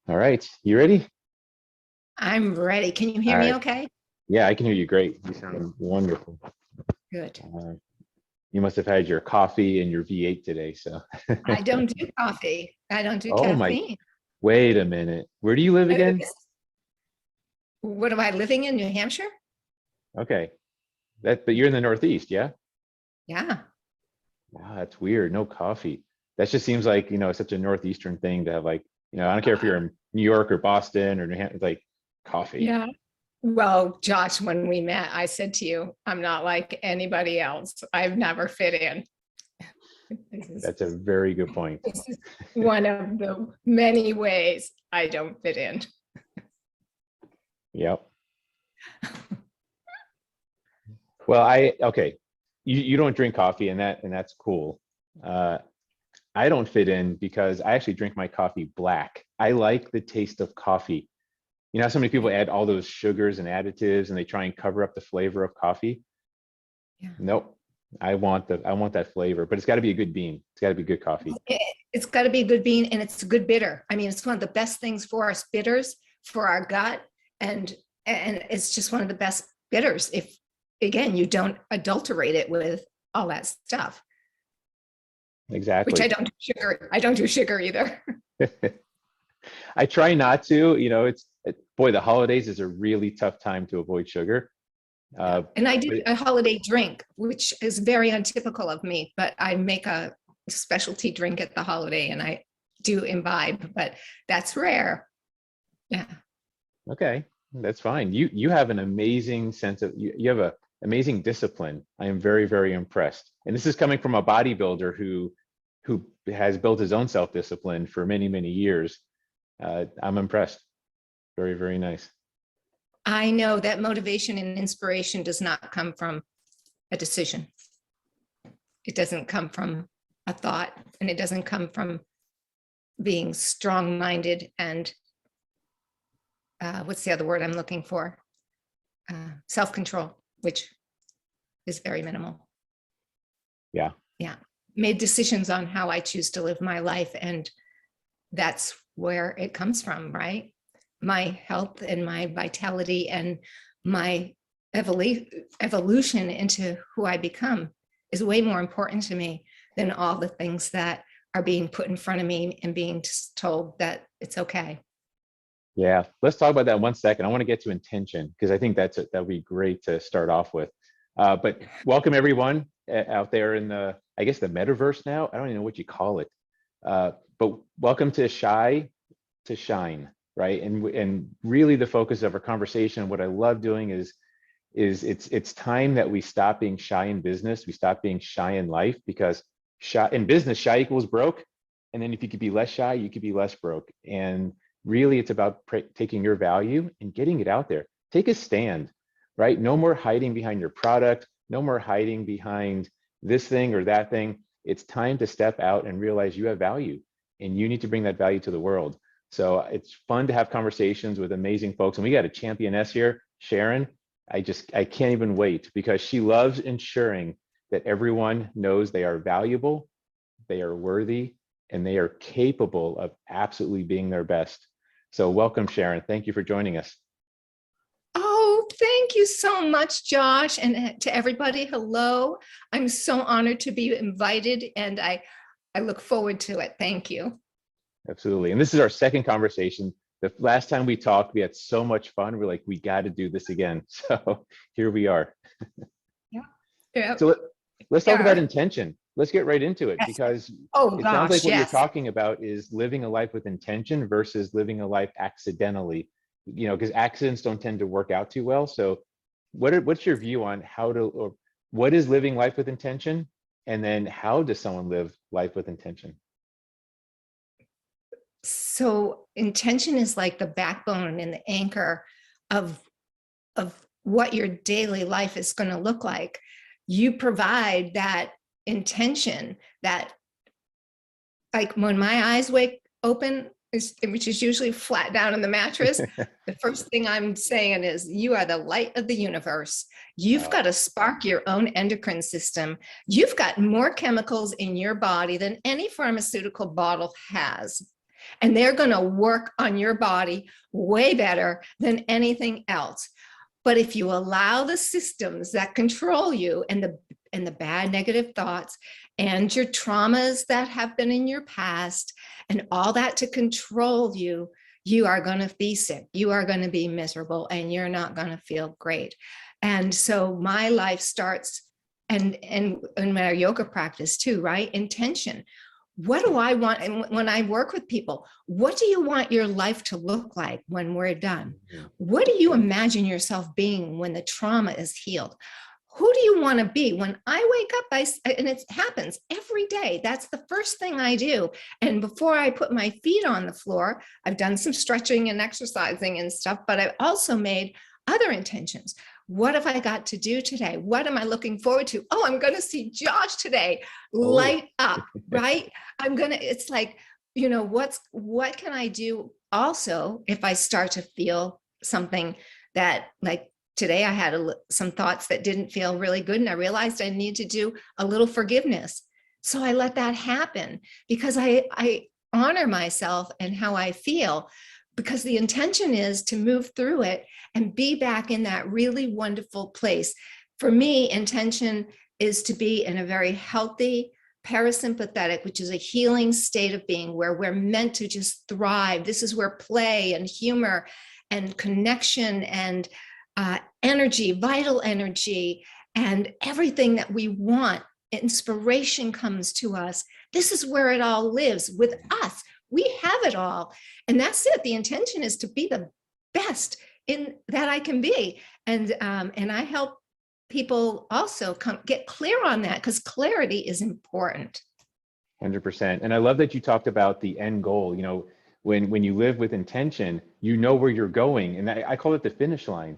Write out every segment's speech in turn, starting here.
All right, you ready? I'm ready. Can you All hear me right. okay? Yeah, I can hear you great. You sound wonderful. Good. Uh, you must have had your coffee and your V8 today, so. I don't do coffee. I don't do Oh my, caffeine. wait a minute. Where do you live Uh, again? What am I living in New Hampshire? Okay, but you're in the Northeast, yeah? Yeah. Wow, that's weird. No coffee. That just seems like, such a Northeastern thing to have like, I don't care if Uh, you're in New York or Boston or New Hampshire, like coffee. yeah. Well, Josh, when we met, I said to you, I'm not like anybody else. I've never fit in. This is, That's a very good point. this is one of the many ways I don't fit in. Yep. Well, okay. You don't drink coffee and that's cool. Uh, I don't fit in because I actually drink my coffee black. I like the taste of coffee. You know how so many people add all those sugars and additives and they try and cover up the flavor of coffee? Yeah. Nope. I want that flavor, but it's got to be a good bean. It's got to be good coffee. It's got to be a good bean and it's a good bitter. I mean, it's one of the best things for us bitters, for our gut, and it's just one of the best bitters if, again, you don't adulterate it with all that stuff, which Exactly. I don't do sugar either. I try not to, boy, the holidays is a really tough time to avoid sugar. Yeah. And I do But a holiday drink, which is very untypical of me, but I make a specialty drink at the holiday and I do imbibe, but that's rare. Yeah. okay, that's fine. You have an amazing sense of you have a amazing discipline. I am very, very impressed. And this is coming from a bodybuilder who has built his own self-discipline for many, many years. I'm impressed. Very, very nice. I know that motivation and inspiration does not come from a decision. It doesn't come from a thought, and it doesn't come from being strong-minded and what's the other word I'm looking for? Self-control, which is very minimal. Yeah. Yeah. Made decisions on how I choose to live my life, and that's where it comes from, right? My health and my vitality and my evolution into who I become is way more important to me than all the things that are being put in front of me and being told that it's okay. Yeah. Let's talk about that in 1 second. I want to get to intention because I think that'd be great to start off with. But welcome everyone out there in I guess the metaverse now. I don't even know what you call it. But welcome to Shy to Shine, right? And really the focus of our conversation, what I love doing is it's time that we stop being shy in business, we stop being shy in life, because shy in business, shy equals broke. And then if you could be less shy, you could be less broke. And really it's about taking your value and getting it out there. Take a stand, right? No more hiding behind your product, no more hiding behind this thing or that thing. It's time to step out and realize you have value and you need to bring that value to the world. So it's fun to have conversations with amazing folks. And we got a championess here, Sharon. I can't even wait because she loves ensuring that everyone knows they are valuable, they are worthy, and they are capable of absolutely being their best. So welcome, Sharon. Thank you for joining us. Oh, thank you so much, Josh. And to everybody, hello. I'm so honored to be invited and I look forward to it. Thank you. Absolutely. And this is our second conversation. The last time we talked, we had so much fun. We're like, we got to do this again. So here we are. Yeah. Yeah. So let's talk about Yeah. intention. Let's get right into it Yes. because Oh it sounds like gosh, what you're yes. talking about is living a life with intention versus living a life accidentally, because accidents don't tend to work out too well. So what's your view on or what is living life with intention? And then how does someone live life with intention? So intention is like the backbone and the anchor of what your daily life is going to look like. You provide that intention that, like when my eyes wake open, which is usually flat down on the mattress, the first thing I'm saying is, you are the light of the universe. You've got to spark your own endocrine system. You've got more chemicals in your body than any pharmaceutical bottle has. and they're going to work on your body way better than anything else. But if you allow the systems that control you and the bad negative thoughts and your traumas that have been in your past and all that to control you, you are going to be sick, you are going to be miserable, and you're not going to feel great. And so my life starts, and in my yoga practice too, right? Intention. What do I want? And when I work with people, what do you want your life to look like when we're done? What do you imagine yourself being when the trauma is healed? Who do you want to be? When I wake up, and it happens every day, that's the first thing I do. And before I put my feet on the floor, I've done some stretching and exercising and stuff, but I've also made other intentions. What have I got to do today? What am I looking forward to? Oh, I'm going to see Josh today. Light up, right? It's like, what can I do also if I start to feel something that, like today I had some thoughts that didn't feel really good, and I realized I need to do a little forgiveness. So I let that happen because I honor myself and how I feel, because the intention is to move through it and be back in that really wonderful place. For me, intention is to be in a very healthy parasympathetic, which is a healing state of being where we're meant to just thrive. This is where play and humor and connection and energy, vital energy, and everything that we want, inspiration comes to us. This is where it all lives with us. We have it all. And that's it. The intention is to be the best in that I can be. And I help people also get clear on that, because clarity is important. 100%. And I love that you talked about the end goal. When you live with intention, you know where you're going. And I call it the finish line.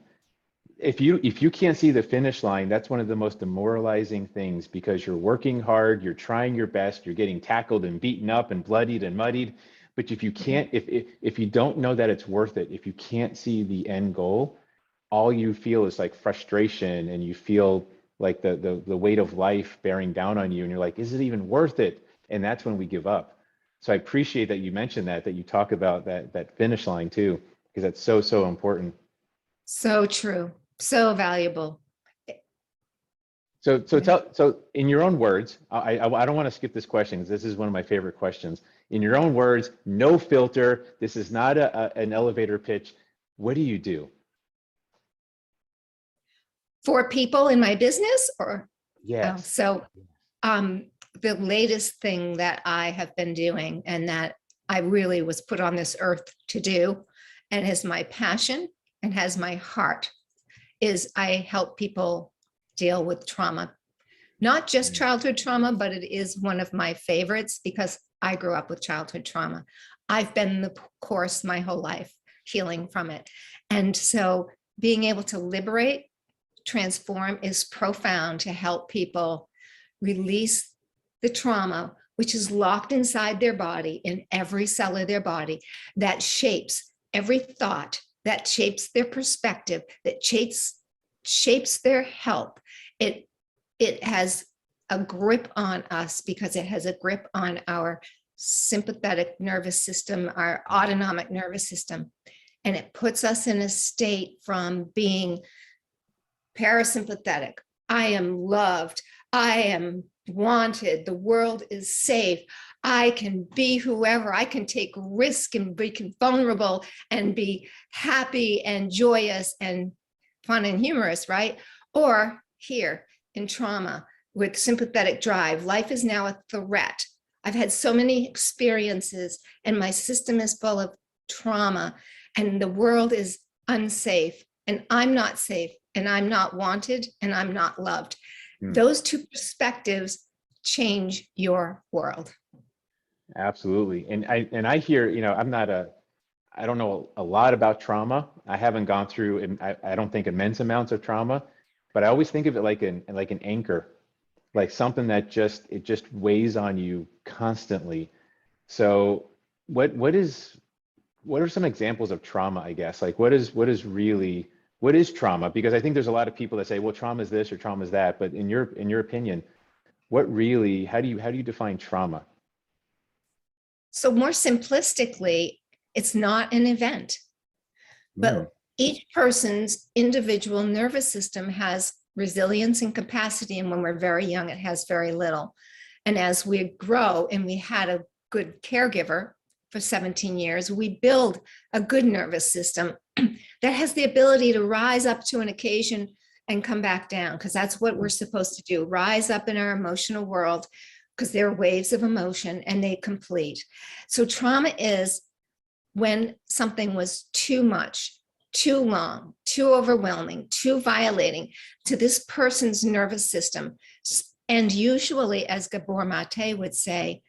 If you can't see the finish line, that's one of the most demoralizing things, because you're working hard, you're trying your best, you're getting tackled and beaten up and bloodied and muddied. But if you can't, if you don't know that it's worth it, if you can't see the end goal, all you feel is like frustration, and you feel like the weight of life bearing down on you, and you're like, is it even worth it? And that's when we give up. So I appreciate that you mentioned that you talk about that finish line too, because that's so important. So true. So valuable. So in your own words, I don't want to skip this question because this is one of my favorite questions. In your own words, no filter. This is not an elevator pitch. What do you do? For people in my business, or Yes. the latest thing that I have been doing, and that I really was put on this earth to do, and is my passion and has my heart, is I help people deal with trauma. Not just childhood trauma, but it is one of my favorites because I grew up with childhood trauma. I've been in the course my whole life, healing from it. And so being able to liberate, transform is profound, to help people release the trauma, which is locked inside their body, in every cell of their body, that shapes every thought, that shapes their perspective, that shapes their health. It has a grip on us because it has a grip on our sympathetic nervous system, our autonomic nervous system. And it puts us in a state from being parasympathetic. I am loved. I am wanted. The world is safe. I can be whoever. I can take risk and be vulnerable and be happy and joyous and fun and humorous, right? Or here in trauma with sympathetic drive, life is now a threat. I've had so many experiences and my system is full of trauma, and the world is unsafe, and I'm not safe, and I'm not wanted, and I'm not loved. Those two perspectives change your world. Absolutely. And I hear, I don't know a lot about trauma. I haven't gone through, I don't think, immense amounts of trauma, but I always think of it like an anchor, like something that just weighs on you constantly. So what are some examples of trauma, I guess? Like what is trauma? Because I think there's a lot of people that say, well, trauma is this or trauma is that, but in your opinion, how do you define trauma? So more simplistically, it's not an event, Mm. but each person's individual nervous system has resilience and capacity. And when we're very young, it has very little. And as we grow and we had a good caregiver for 17 years, we build a good nervous system that has the ability to rise up to an occasion and come back down, because that's what we're supposed to do, rise up in our emotional world, because there are waves of emotion and they complete. So trauma is when something was too much, too long, too overwhelming, too violating to this person's nervous system. And usually, as Gabor Mate would say,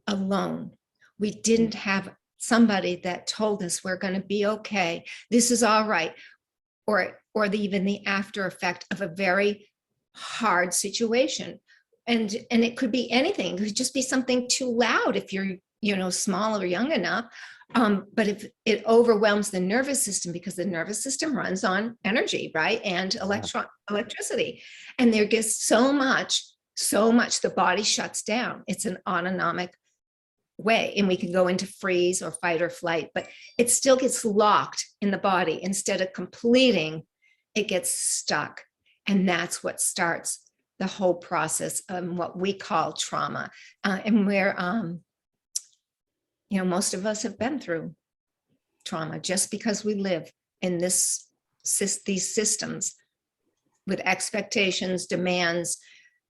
alone. We didn't have somebody that told us we're going to be okay. This is all right. Or even the after effect of a very hard situation. And it could be anything. It could just be something too loud if you're, small or young enough. But if it overwhelms the nervous system, because the nervous system runs on energy, right? And electricity. And there gets so much, the body shuts down. It's an autonomic way. And we can go into freeze or fight or flight, but it still gets locked in the body. Instead of completing, it gets stuck. And that's what starts the whole process of what we call trauma. And where, most of us have been through trauma just because we live in these systems with expectations, demands,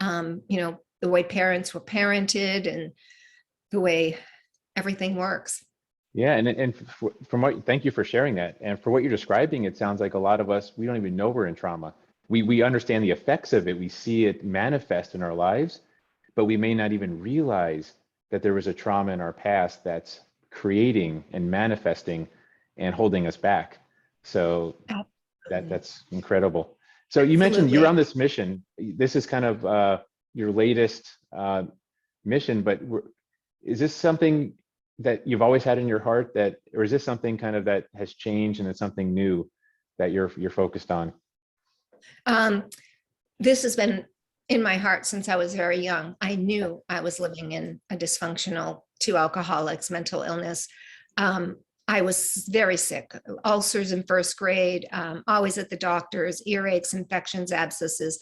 the way parents were parented and the way everything works. Yeah, and from what, thank you for sharing that. And for what you're describing, it sounds like a lot of us, we don't even know we're in trauma. We understand the effects of it. We see it manifest in our lives, but we may not even realize that there was a trauma in our past that's creating and manifesting and holding us back. So that's incredible. So you mentioned you're on this mission. This is kind of your latest mission, but is this something that you've always had in your heart, or is this something kind of that has changed and it's something new that you're focused on? This has been in my heart since I was very young. I knew I was living in a dysfunctional, 2 alcoholics, mental illness. I was very sick, ulcers in first grade, always at the doctor's, earaches, infections, abscesses.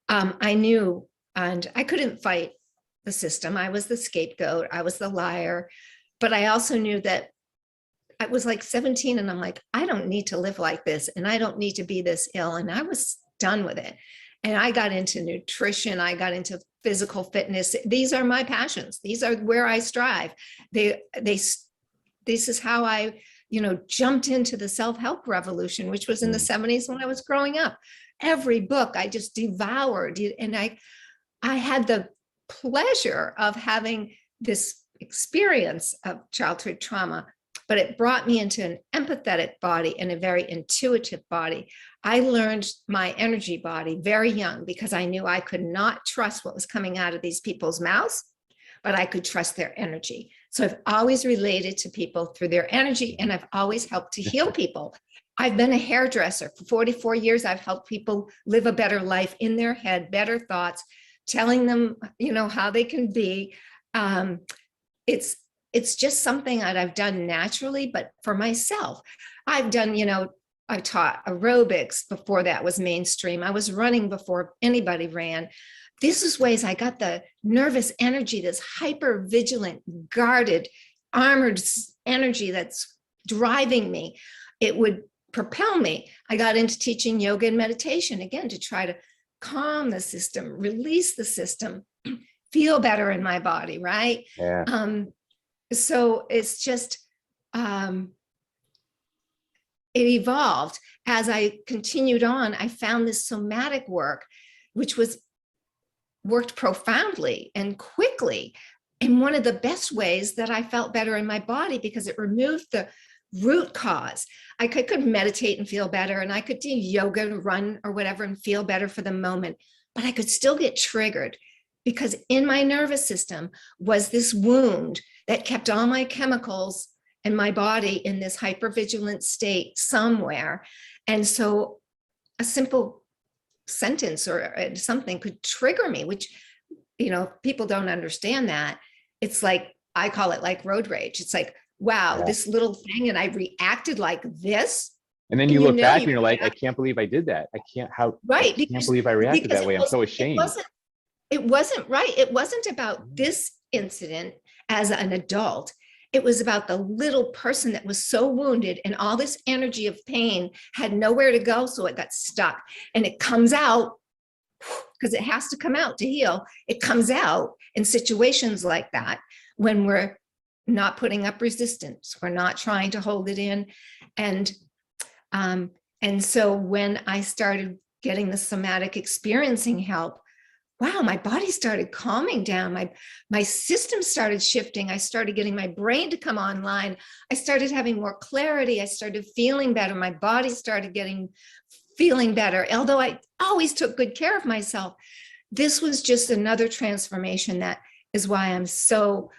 I knew, and I couldn't fight the system. I was the scapegoat. I was the liar. But I also knew that I was like 17 and I'm like, I don't need to live like this and I don't need to be this ill. And I was done with it. And I got into nutrition. I got into physical fitness. These are my passions. These are where I strive. This is how I, jumped into the self-help revolution, which was in the 70s when I was growing up. Every book I just devoured. And I had the pleasure of having this experience of childhood trauma, but it brought me into an empathetic body and a very intuitive body. I learned my energy body very young because I knew I could not trust what was coming out of these people's mouths, but I could trust their energy. So I've always related to people through their energy, and I've always helped to heal people. I've been a hairdresser for 44 years. I've helped people live a better life in their head, better thoughts, telling them, how they can be. It's just something that I've done naturally, but for myself, I've done, I taught aerobics before that was mainstream. I was running before anybody ran. This is ways I got the nervous energy, this hyper vigilant, guarded, armored energy that's driving me. It would propel me. I got into teaching yoga and meditation, again, to try to calm the system, release the system, feel better in my body, right? Yeah. So it's just, it evolved. As I continued on, I found this somatic work, which worked profoundly and quickly in one of the best ways that I felt better in my body, because it removed the root cause. I could meditate and feel better, and I could do yoga and run or whatever and feel better for the moment, but I could still get triggered because in my nervous system was this wound that kept all my chemicals in my body in this hypervigilant state somewhere. And so a simple sentence or something could trigger me, which, people don't understand that. It's like I call it like road rage. It's like, wow, Yeah. this little thing, and I reacted like this. And then And you you look know, back you and you're like, I can't believe I did that. I right, can't believe I reacted because that way. I'm so it ashamed. wasn't, it wasn't right. It wasn't about this incident as an adult. It was about the little person that was so wounded, and all this energy of pain had nowhere to go. So it got stuck, and it comes out because it has to come out to heal. It comes out in situations like that when we're not putting up resistance. We're not trying to hold it in. And um, and so when I started getting the somatic experiencing help, wow, my body started calming down. My system started shifting. I started getting my brain to come online. I started having more clarity. I started feeling better. My body started feeling better. Although I always took good care of myself, this was just another transformation. That is why I'm so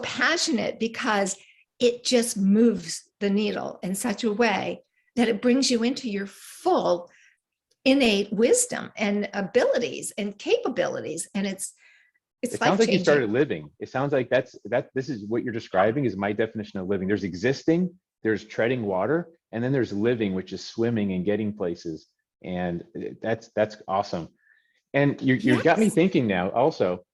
passionate, because it just moves the needle in such a way that it brings you into your full innate wisdom and abilities and capabilities. And it's It sounds like you life-changing. started living. It sounds like this is what you're describing is my definition of living. There's existing, there's treading water, and then there's living, which is swimming and getting places. And that's awesome. And you got me Yes. thinking now also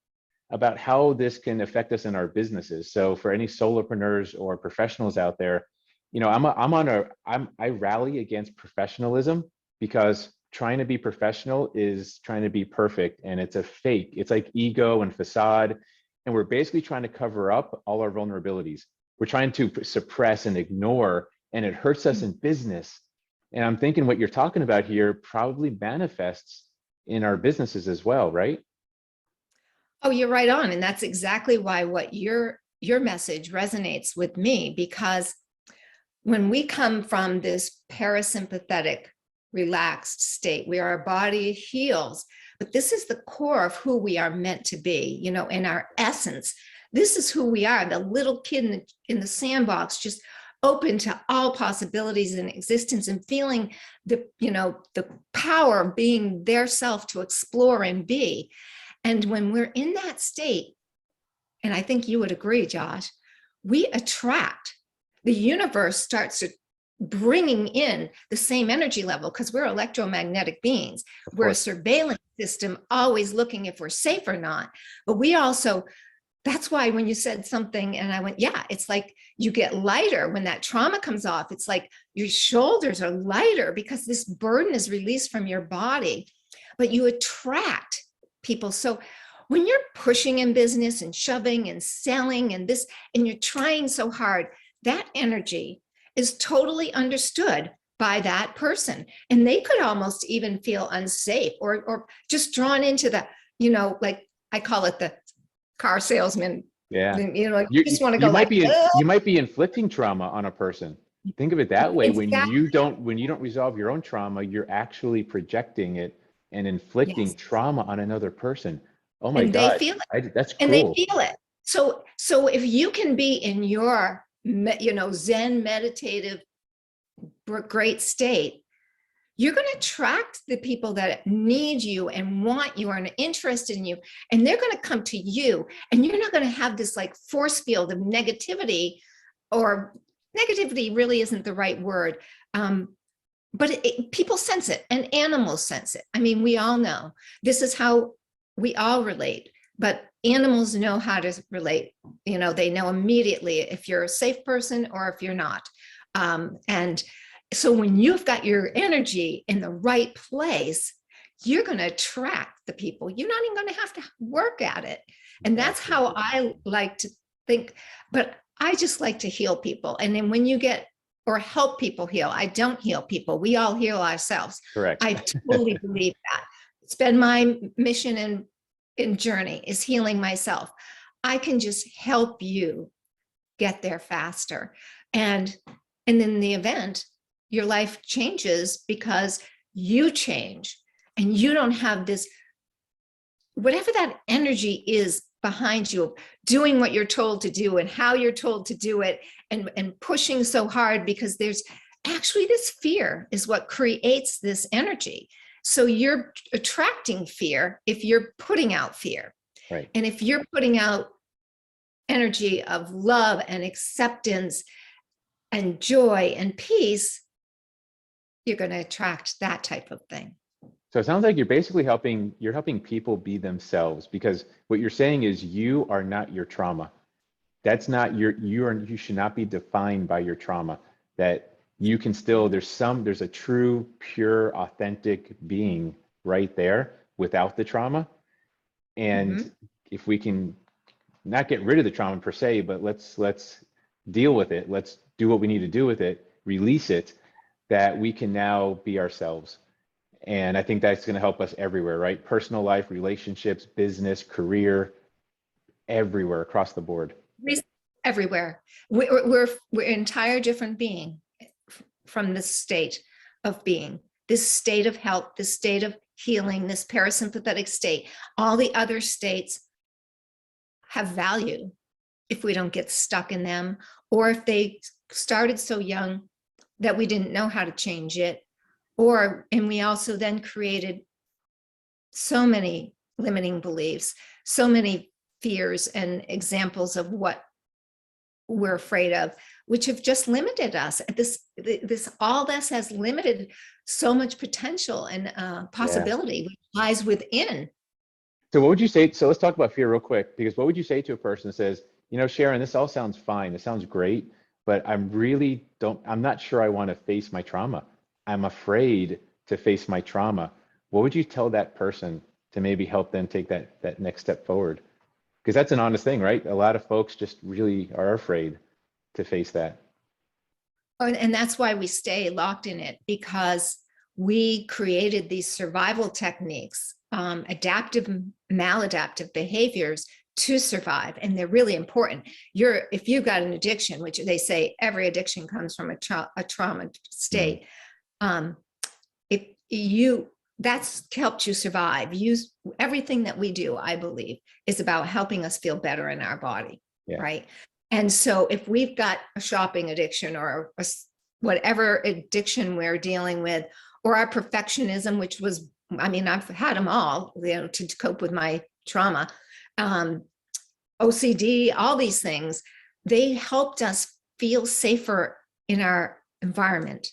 about how this can affect us in our businesses. So for any solopreneurs or professionals out there, I rally against professionalism, because trying to be professional is trying to be perfect, and it's a fake. It's like ego and facade, and we're basically trying to cover up all our vulnerabilities. We're trying to suppress and ignore, and it hurts us in business. And I'm thinking what you're talking about here probably manifests in our businesses as well, right? Oh, you're right on. And that's exactly why what your message resonates with me, because when we come from this parasympathetic, relaxed state where our body heals, but this is the core of who we are meant to be, in our essence. This is who we are, the little kid in the sandbox, just open to all possibilities in existence, and feeling the power of being their self to explore and be. And when we're in that state, and I think you would agree, Josh, we attract, the universe starts bringing in the same energy level, because we're electromagnetic beings. Of We're a course. surveillance system, always looking if we're safe or not. But we also, that's why when you said something and I went, yeah, it's like you get lighter when that trauma comes off. It's like your shoulders are lighter because this burden is released from your body, but you attract people. So when you're pushing in business and shoving and selling and this, and you're trying so hard, that energy is totally understood by that person. And they could almost even feel unsafe or just drawn into the, like I call it the car salesman, Yeah. like You you just want to you go might like, be "Ugh." you might be inflicting trauma on a person. Think of it that way. Exactly. When you don't resolve your own trauma, you're actually projecting it and inflicting Yes. trauma on another person. Oh my And they God. feel it. That's And they cruel. feel it. So if you can be in your, Zen meditative, great state, you're going to attract the people that need you and want you and are interested in you. And they're going to come to you, and you're not going to have this like force field of negativity, or negativity really isn't the right word. But people sense it, and animals sense it. I mean, we all know this is how we all relate, but animals know how to relate. They know immediately if you're a safe person or if you're not. And so when you've got your energy in the right place, you're going to attract the people. You're not even going to have to work at it. And that's Exactly. how I like to think. But I just like to heal people. And then when you get, or help people heal, I don't heal people. We all heal ourselves. Correct. I totally believe that. It's been my mission and journey, is healing myself. I can just help you get there faster. And in the event, your life changes because you change, and you don't have this, whatever that energy is behind you, doing what you're told to do and how you're told to do it, and pushing so hard, because there's actually this fear is what creates this energy. So you're attracting fear if you're putting out fear. Right. And if you're putting out energy of love and acceptance and joy and peace, you're going to attract that type of thing. So it sounds like you're basically you're helping people be themselves, because what you're saying is you are not your trauma. That's not you should not be defined by your trauma. That you can still, there's a true, pure, authentic being right there without the trauma. And if we can not get rid of the trauma per se, but let's deal with it. Let's do what we need to do with it, release it, that we can now be ourselves. And I think that's going to help us everywhere, right? Personal life, relationships, business, career, everywhere across the board. Everywhere. We're an entire different being from this state of being, this state of health, this state of healing, this parasympathetic state. All the other states have value if we don't get stuck in them, or if they started so young that we didn't know how to change it. And we also then created so many limiting beliefs, so many fears and examples of what we're afraid of, which have just limited us. All this has limited so much potential and possibility which lies within. So what would you say? So let's talk about fear real quick, because what would you say to a person that says, you know, Sharon, this all sounds fine. It sounds great, but I'm not sure I want to face my trauma. I'm afraid to face my trauma. What would you tell that person to maybe help them take that next step forward? Because that's an honest thing, right? A lot of folks just really are afraid to face that. And that's why we stay locked in it, because we created these survival techniques, adaptive, maladaptive behaviors to survive. And they're really important. If you've got an addiction, which they say every addiction comes from a trauma state, that's helped you survive. Everything that we do, I believe, is about helping us feel better in our body, right? And so if we've got a shopping addiction or whatever addiction we're dealing with, or our perfectionism, which was, I've had them all, to cope with my trauma, OCD, all these things, they helped us feel safer in our environment.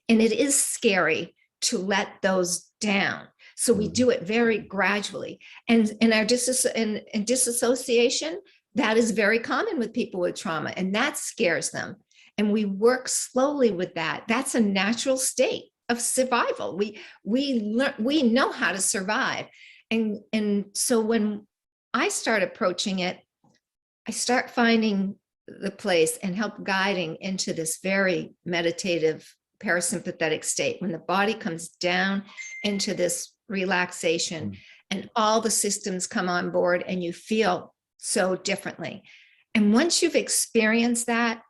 And it is scary to let those down. So we do it very gradually. And in our disassociation, that is very common with people with trauma, and that scares them. And we work slowly with that. That's a natural state of survival. We know how to survive. And so when I start approaching it, I start finding the place and help guiding into this very meditative parasympathetic state, when the body comes down into this relaxation and all the systems come on board and you feel so differently. And once you've experienced that,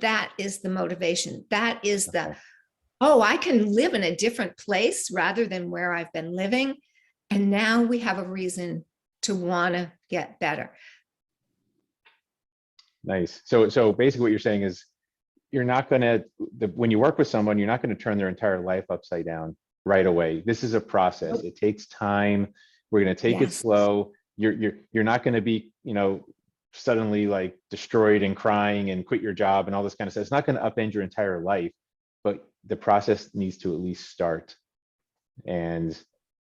that is the motivation. That is I can live in a different place rather than where I've been living. And now we have a reason to want to get better. Nice. So basically what you're saying is, you're not going to, when you work with someone, you're not going to turn their entire life upside down right away. This is a process. It takes time. We're going to take it slow. You're not going to be, suddenly like destroyed and crying and quit your job and all this kind of stuff. It's not going to upend your entire life, but the process needs to at least start. And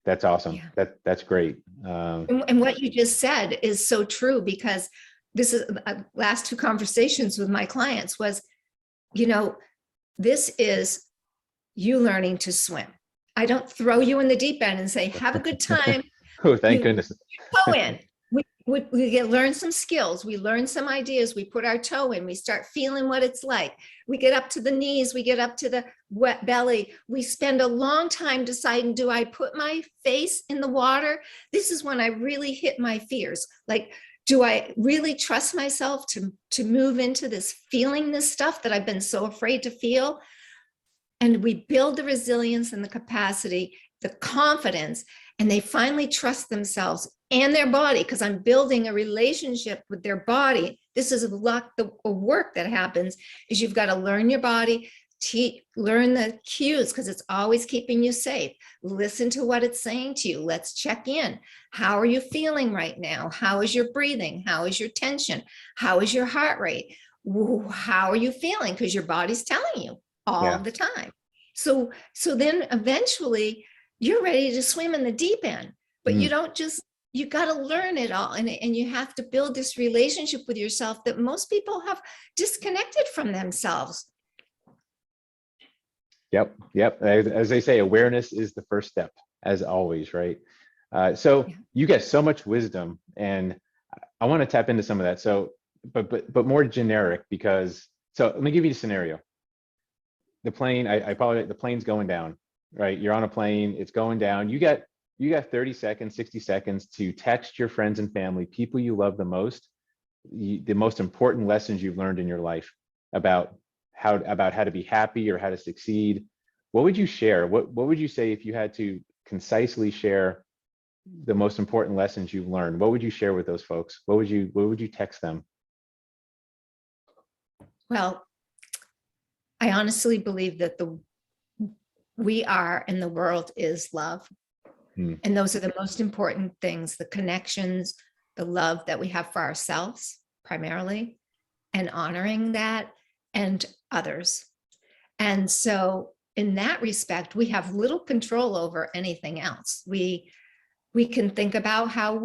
that's awesome. That's great. And what you just said is so true, because this is last two conversations with my clients was, this is you learning to swim. I don't throw you in the deep end and say, have a good time. Oh, thank goodness. Toe in. We learn some skills. We learn some ideas. We put our toe in. We start feeling what it's like. We get up to the knees. We get up to the wet belly. We spend a long time deciding, do I put my face in the water? This is when I really hit my fears. Like, do I really trust myself to move into this, feeling this stuff that I've been so afraid to feel? And we build the resilience and the capacity, the confidence, and they finally trust themselves and their body, because I'm building a relationship with their body. This is the work that happens, is you've got to learn your body, learn the cues, because it's always keeping you safe. Listen to what it's saying to you. Let's check in. How are you feeling right now? How is your breathing? How is your tension? How is your heart rate? How are you feeling? Because your body's telling you all Yeah. the time. So then eventually you're ready to swim in the deep end, but you don't just, you got to learn it all. And you have to build this relationship with yourself that most people have disconnected from themselves. Yep. Yep. As they say, awareness is the first step, as always, right? So you get so much wisdom, and I want to tap into some of that. So, but more generic, because, so let me give you a scenario. The plane, I apologize, the plane's going down, right? You're on a plane, it's going down. You got 30 seconds, 60 seconds to text your friends and family, people you love the most, the most important lessons you've learned in your life about how to be happy or how to succeed. What would you share? What would you say if you had to concisely share the most important lessons you've learned? What would you share with those folks? What would you text them? Well, I honestly believe that we are and the world is love. And those are the most important things, the connections, the love that we have for ourselves primarily, and honoring that, and others. And so in that respect, we have little control over anything else. We can think about how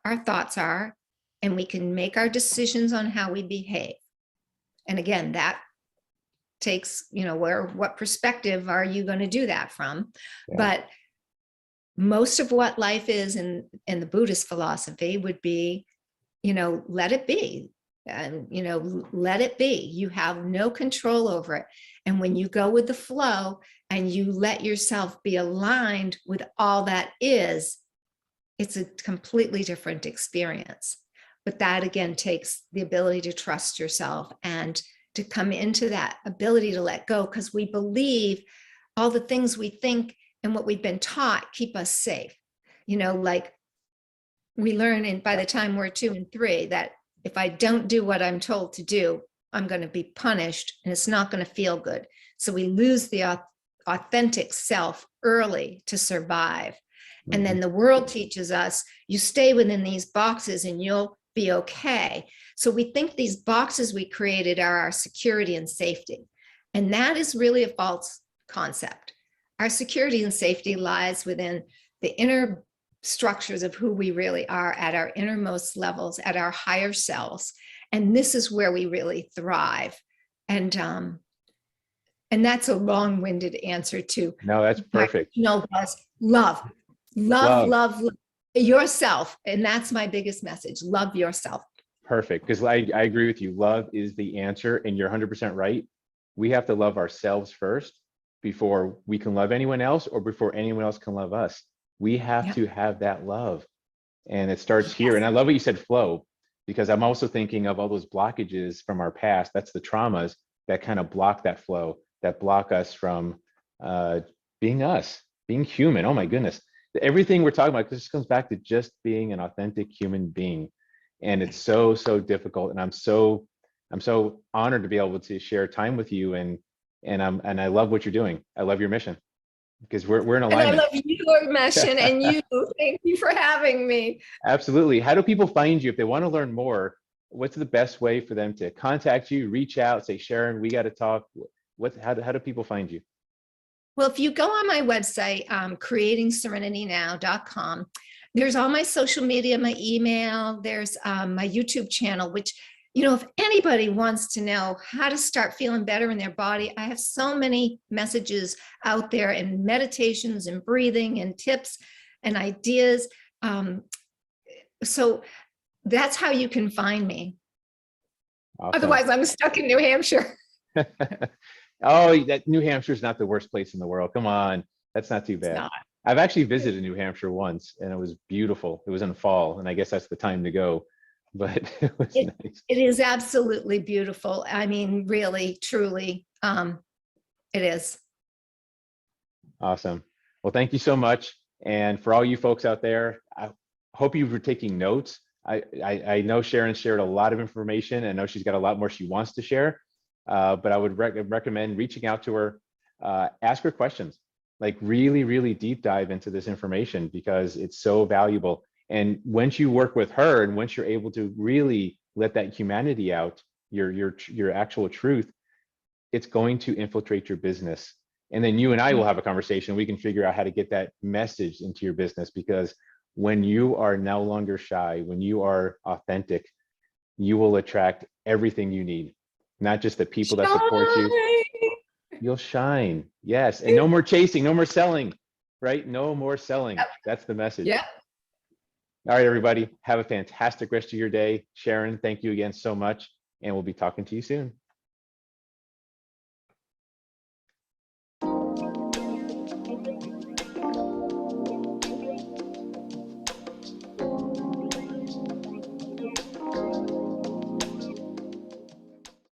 our thoughts are, and we can make our decisions on how we behave. And again, that takes, what perspective are you going to do that from? Yeah. But most of what life is in the Buddhist philosophy would be, let it be. And, let it be. You have no control over it. And when you go with the flow and you let yourself be aligned with all that is, it's a completely different experience. But that again takes the ability to trust yourself and to come into that ability to let go, because we believe all the things we think and what we've been taught keep us safe. Like we learn by the time we're 2 and 3, that if I don't do what I'm told to do, I'm going to be punished and it's not going to feel good. So we lose the authentic self early to survive. Mm-hmm. And then the world teaches us, you stay within these boxes and you'll be okay. So we think these boxes we created are our security and safety. And that is really a false concept. Our security and safety lies within the inner structures of who we really are at our innermost levels, at our higher selves. And this is where we really thrive. And that's a long-winded answer to. No, that's perfect. Love yourself. And that's my biggest message. Love yourself. Perfect. Because I agree with you. Love is the answer. And you're 100% right. We have to love ourselves first before we can love anyone else, or before anyone else can love us. We have to have that love. And it starts here. And I love what you said, flow, because I'm also thinking of all those blockages from our past. That's the traumas that kind of block that flow, that block us from being us, being human. Oh my goodness. Everything we're talking about, this comes back to just being an authentic human being. And it's so, so difficult. And I'm so honored to be able to share time with you. And I love what you're doing. I love your mission, because we're in alignment. And I love your mission and you. Thank you for having me. Absolutely. How do people find you if they want to learn more? What's the best way for them to contact you, reach out, say, Sharon, we got to talk? How do people find you? Well, if you go on my website, creatingserenitynow.com, there's all my social media, my email, there's my YouTube channel, which, if anybody wants to know how to start feeling better in their body, I have so many messages out there, and meditations and breathing and tips and ideas. So that's how you can find me. Awesome. Otherwise, I'm stuck in New Hampshire. Oh, that New Hampshire is not the worst place in the world. Come on, that's not too bad. I've actually visited New Hampshire once, and it was beautiful. It was in fall, and I guess that's the time to go. But it was nice. It is absolutely beautiful. I mean, really, truly, it is. Awesome. Well, thank you so much. And for all you folks out there, I hope you were taking notes. I know Sharon shared a lot of information. I know she's got a lot more she wants to share. but I would recommend reaching out to her, ask her questions, like really, really deep dive into this information because it's so valuable. And once you work with her and once you're able to really let that humanity out, your actual truth, it's going to infiltrate your business. And then you and I will have a conversation. We can figure out how to get that message into your business, because when you are no longer shy, when you are authentic, you will attract everything you need, not just the people that support you. You'll shine. Yes. And no more chasing, no more selling, right? No more selling. Yep. That's the message. Yep. All right, everybody. Have a fantastic rest of your day. Sharon, thank you again so much. And we'll be talking to you soon.